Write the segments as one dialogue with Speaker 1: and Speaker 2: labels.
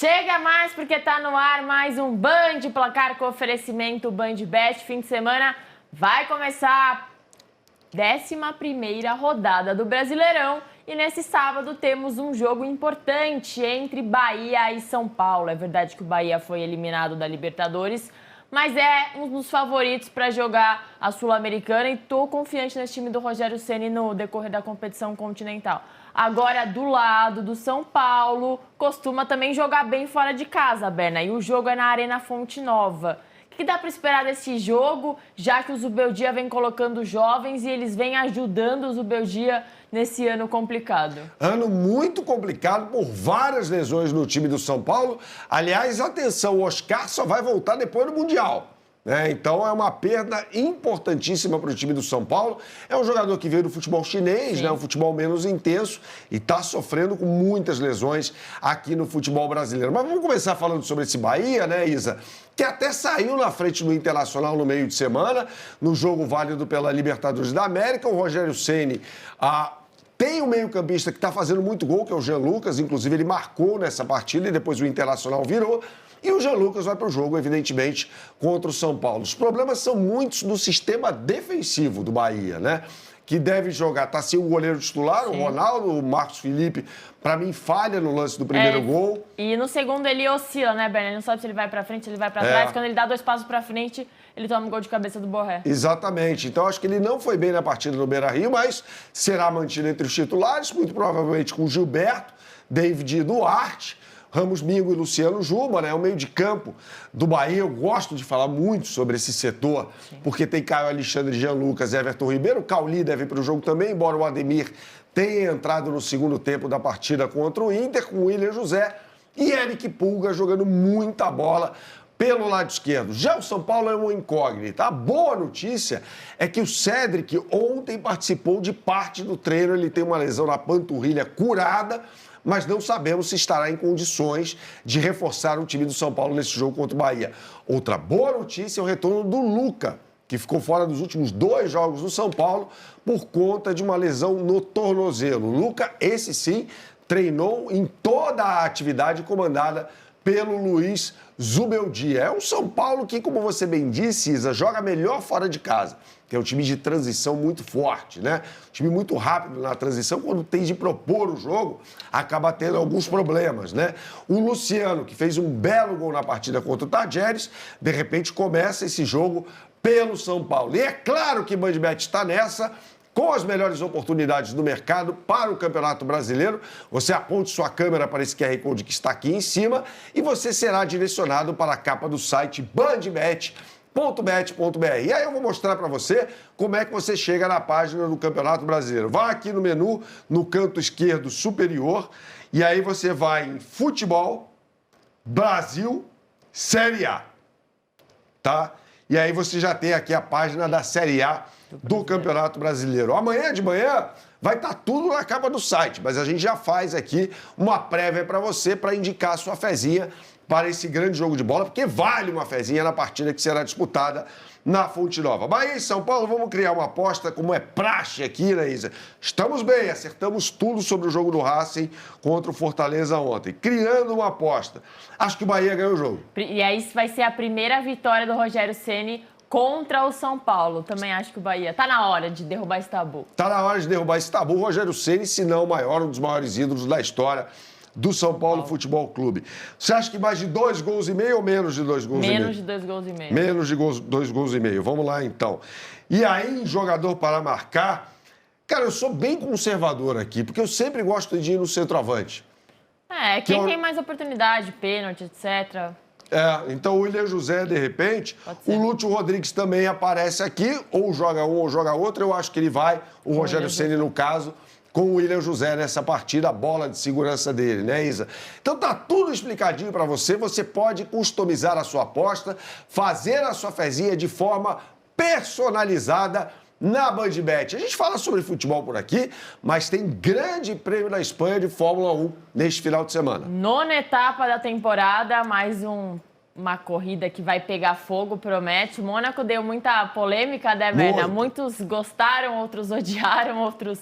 Speaker 1: Chega mais porque tá no ar mais um Band Placar com oferecimento BandBet. Fim de semana vai começar a 11ª rodada do Brasileirão e nesse sábado temos um jogo importante entre Bahia e São Paulo. É verdade que o Bahia foi eliminado da Libertadores, mas é um dos favoritos para jogar a Sul-Americana e tô confiante nesse time do Rogério Ceni no decorrer da competição continental. Agora, do lado do São Paulo, costuma também jogar bem fora de casa, Berna. E o jogo é na Arena Fonte Nova. O que dá para esperar desse jogo, já que o Zubeldia vem colocando jovens e eles vêm ajudando o Zubeldia nesse ano complicado?
Speaker 2: Ano muito complicado por várias lesões no time do São Paulo. Aliás, atenção, o Oscar só vai voltar depois do Mundial. Então é uma perda importantíssima para o time do São Paulo. É um jogador que veio do futebol chinês, um futebol menos intenso e está sofrendo com muitas lesões aqui no futebol brasileiro. Mas vamos começar falando sobre esse Bahia, né, Isa? Que até saiu na frente do Internacional no meio de semana, no jogo válido pela Libertadores da América. O Rogério Ceni tem um meio-campista que está fazendo muito gol, que é o Jean Lucas. Inclusive, ele marcou nessa partida e depois o Internacional virou. E o Jean Lucas vai para o jogo, evidentemente, contra o São Paulo. Os problemas são muitos no sistema defensivo do Bahia, né? Que deve jogar, tá sem o goleiro titular, o Ronaldo, o Marcos Felipe, para mim, falha no lance do primeiro gol.
Speaker 1: E no segundo ele oscila, né, Berna? Ele não sabe se ele vai para frente, se ele vai para trás. Quando ele dá 2 passos para frente, ele toma um gol de cabeça do Borré.
Speaker 2: Exatamente. Então, acho que ele não foi bem na partida no Beira-Rio, mas será mantido entre os titulares, muito provavelmente com Gilberto, David e Duarte, Ramos Mingo e Luciano Juba, né? O meio de campo do Bahia. Eu gosto de falar muito sobre esse setor, porque tem Caio Alexandre, Jean Lucas, Everton Ribeiro. O Cauli deve ir para o jogo também, embora o Ademir tenha entrado no segundo tempo da partida contra o Inter, com o William José e Eric Pulga jogando muita bola pelo lado esquerdo. Já o São Paulo é uma incógnita. A boa notícia é que o Cédric ontem participou de parte do treino. Ele tem uma lesão na panturrilha curada, mas não sabemos se estará em condições de reforçar o time do São Paulo nesse jogo contra o Bahia. Outra boa notícia é o retorno do Luca, que ficou fora dos últimos 2 jogos do São Paulo por conta de uma lesão no tornozelo. O Luca, esse sim, treinou em toda a atividade comandada pelo Luiz Zubeldia. É um São Paulo que, como você bem disse, Isa, joga melhor fora de casa, que é um time de transição muito forte, né? Um time muito rápido na transição, quando tem de propor o jogo, acaba tendo alguns problemas, né? O Luciano, que fez um belo gol na partida contra o Tadjeres, de repente começa esse jogo pelo São Paulo. E é claro que o BandBet está nessa, com as melhores oportunidades do mercado para o Campeonato Brasileiro. Você aponte sua câmera para esse QR Code que está aqui em cima e você será direcionado para a capa do site bandbet.bet.br. E aí eu vou mostrar para você como é que você chega na página do Campeonato Brasileiro. Vá aqui no menu, no canto esquerdo superior, e aí você vai em Futebol, Brasil, Série A, tá? E aí você já tem aqui a página da Série A do Campeonato Brasileiro. Amanhã de manhã vai estar tudo na capa do site, mas a gente já faz aqui uma prévia para você, para indicar a sua fezinha para esse grande jogo de bola, porque vale uma fezinha na partida que será disputada na Fonte Nova. Bahia e São Paulo, vamos criar uma aposta, como é praxe aqui, né, Isa? Estamos bem, acertamos tudo sobre o jogo do Racing contra o Fortaleza ontem. Criando uma aposta. Acho que o Bahia ganhou o jogo.
Speaker 1: E aí vai ser a primeira vitória do Rogério Ceni contra o São Paulo. Também acho que o Bahia tá na hora de derrubar esse tabu.
Speaker 2: Tá na hora de derrubar esse tabu. O Rogério Ceni, se não o maior, um dos maiores ídolos da história do São Paulo Futebol Clube. Você acha que mais de 2 gols e meio ou menos de 2 gols e meio?
Speaker 1: Menos de 2 gols e meio.
Speaker 2: Menos de 2 gols e meio. Vamos lá, então. E aí, jogador para marcar... Cara, eu sou bem conservador aqui, porque eu sempre gosto de ir no centroavante.
Speaker 1: Quem tem mais oportunidade, pênalti, etc.
Speaker 2: Então o William José, de repente, o Lúcio Rodrigues também aparece aqui, ou joga um ou joga outro, eu acho que ele vai, o Rogério Ceni no caso, com o William José nessa partida, a bola de segurança dele, né, Isa? Então tá tudo explicadinho para você, você pode customizar a sua aposta, fazer a sua fezinha de forma personalizada na BandBet. A gente fala sobre futebol por aqui, mas tem grande prêmio da Espanha de Fórmula 1 neste final de semana.
Speaker 1: 9ª etapa da temporada, mais uma corrida que vai pegar fogo, promete. O Mônaco deu muita polêmica, né, Berna? Muitos gostaram, outros odiaram, outros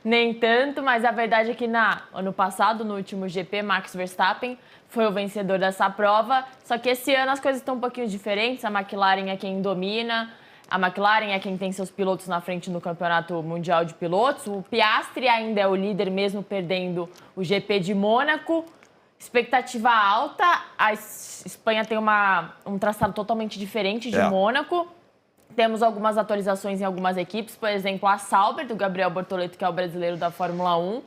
Speaker 1: nem tanto, mas a verdade é que ano passado, no último GP, Max Verstappen foi o vencedor dessa prova, só que esse ano as coisas estão um pouquinho diferentes, a McLaren é quem domina, a McLaren é quem tem seus pilotos na frente no Campeonato Mundial de Pilotos, o Piastri ainda é o líder mesmo perdendo o GP de Mônaco, expectativa alta, a Espanha tem um traçado totalmente diferente de Mônaco. Temos algumas atualizações em algumas equipes, por exemplo, a Sauber, do Gabriel Bortoleto, que é o brasileiro da Fórmula 1.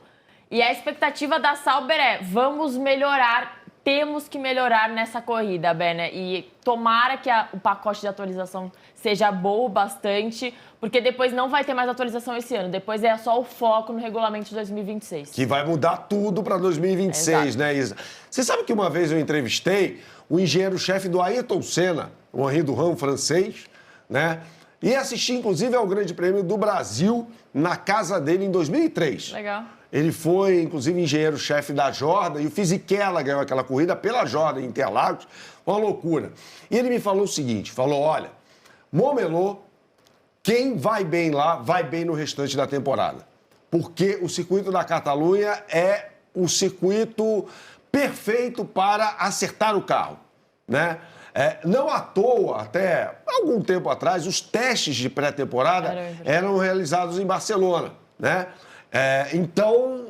Speaker 1: E a expectativa da Sauber é, vamos melhorar, temos que melhorar nessa corrida, Berna. E tomara que o pacote de atualização seja bom bastante, porque depois não vai ter mais atualização esse ano. Depois é só o foco no regulamento de 2026.
Speaker 2: Que vai mudar tudo para 2026, né, Isa? Você sabe que uma vez eu entrevistei o engenheiro-chefe do Ayrton Senna, o Henri Durand, francês, né? E assisti, inclusive, ao Grande Prêmio do Brasil na casa dele em 2003.
Speaker 1: Legal.
Speaker 2: Ele foi, inclusive, engenheiro-chefe da Jordan e o Fisichella ganhou aquela corrida pela Jordan em Interlagos. Uma loucura. E ele me falou o seguinte, olha, Montmeló, quem vai bem lá, vai bem no restante da temporada. Porque o circuito da Catalunha é o circuito perfeito para acertar o carro, né? Não à toa, até algum tempo atrás, os testes de pré-temporada eram realizados em Barcelona, né? Então,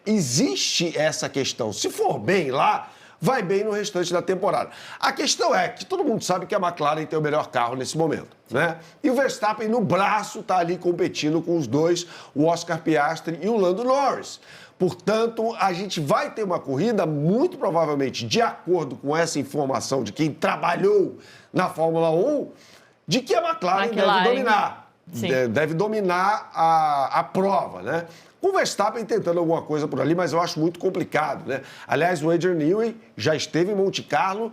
Speaker 2: existe essa questão. Se for bem lá, vai bem no restante da temporada. A questão é que todo mundo sabe que a McLaren tem o melhor carro nesse momento, né? E o Verstappen, no braço, está ali competindo com os dois, o Oscar Piastri e o Lando Norris. Portanto, a gente vai ter uma corrida, muito provavelmente, de acordo com essa informação de quem trabalhou na Fórmula 1, de que a McLaren deve dominar. Deve dominar a prova, né? Com o Verstappen tentando alguma coisa por ali, mas eu acho muito complicado, né? Aliás, o Adrian Newey já esteve em Monte Carlo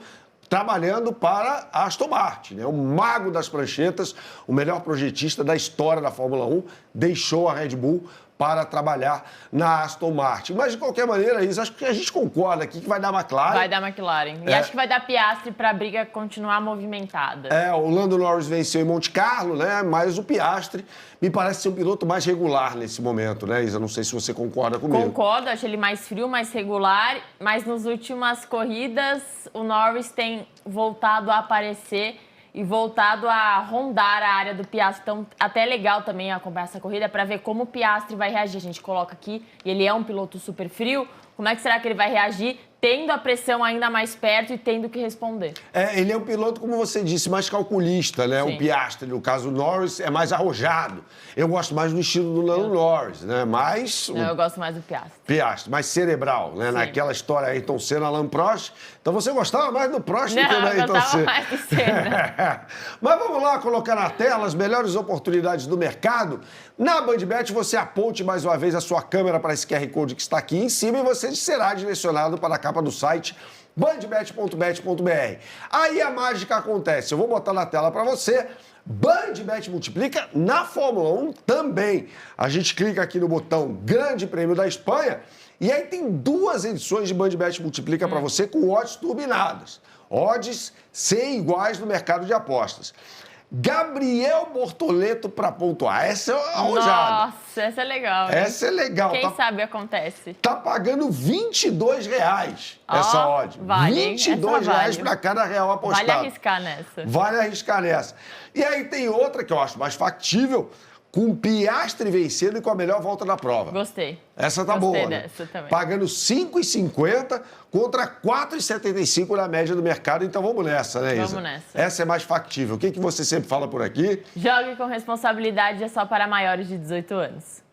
Speaker 2: trabalhando para a Aston Martin, né? O mago das pranchetas, o melhor projetista da história da Fórmula 1, deixou a Red Bull para trabalhar na Aston Martin. Mas, de qualquer maneira, Isa, acho que a gente concorda aqui que vai dar McLaren.
Speaker 1: Vai dar McLaren. E acho que vai dar Piastri para a briga continuar movimentada.
Speaker 2: O Lando Norris venceu em Monte Carlo, né? Mas o Piastri me parece ser um piloto mais regular nesse momento, né, Isa? Não sei se você concorda comigo.
Speaker 1: Concordo, acho ele mais frio, mais regular. Mas nas últimas corridas, o Norris tem voltado a aparecer e voltado a rondar a área do Piastri. Então, até é legal também acompanhar essa corrida para ver como o Piastri vai reagir. A gente coloca aqui, e ele é um piloto super frio, como é que será que ele vai reagir tendo a pressão ainda mais perto e tendo que responder?
Speaker 2: Ele é um piloto, como você disse, mais calculista, né?
Speaker 1: Sim.
Speaker 2: O Piastri, no caso, o Norris é mais arrojado. Eu gosto mais do estilo do Lando Norris, né?
Speaker 1: Eu gosto mais do Piastri.
Speaker 2: Piastri, mais cerebral, né? Sim. Naquela história Ayrton Senna, Alain Prost. Então você gostava mais do Prost do que do Ayrton Senna.
Speaker 1: Eu gostava mais do Senna.
Speaker 2: Mas vamos lá colocar na tela as melhores oportunidades do mercado. Na BandBet, você aponte mais uma vez a sua câmera para esse QR Code que está aqui em cima e você será direcionado para a capa do site bandbet.bet.br. Aí a mágica acontece. Eu vou botar na tela para você. BandBet multiplica na Fórmula 1 também. A gente clica aqui no botão Grande Prêmio da Espanha e aí tem 2 edições de BandBet multiplica para você com odds turbinadas. Odds sem iguais no mercado de apostas. Gabriel Bortoleto para pontuar. Essa é arrojada.
Speaker 1: Nossa, essa é legal.
Speaker 2: Essa é legal.
Speaker 1: Quem sabe acontece.
Speaker 2: Tá pagando R$22 essa odd.
Speaker 1: Vale,
Speaker 2: R$22 para cada real apostado.
Speaker 1: Vale arriscar nessa.
Speaker 2: Vale arriscar nessa. E aí tem outra que eu acho mais factível, com o Piastri vencendo e com a melhor volta da prova.
Speaker 1: Gostei.
Speaker 2: Essa tá
Speaker 1: Gostei
Speaker 2: boa, né?
Speaker 1: dessa também.
Speaker 2: Pagando R$5,50 contra R$4,75 na média do mercado. Então vamos nessa, né, Isa?
Speaker 1: Vamos nessa.
Speaker 2: Essa é mais factível. O que você sempre fala por aqui?
Speaker 1: Jogue com responsabilidade, é só para maiores de 18 anos.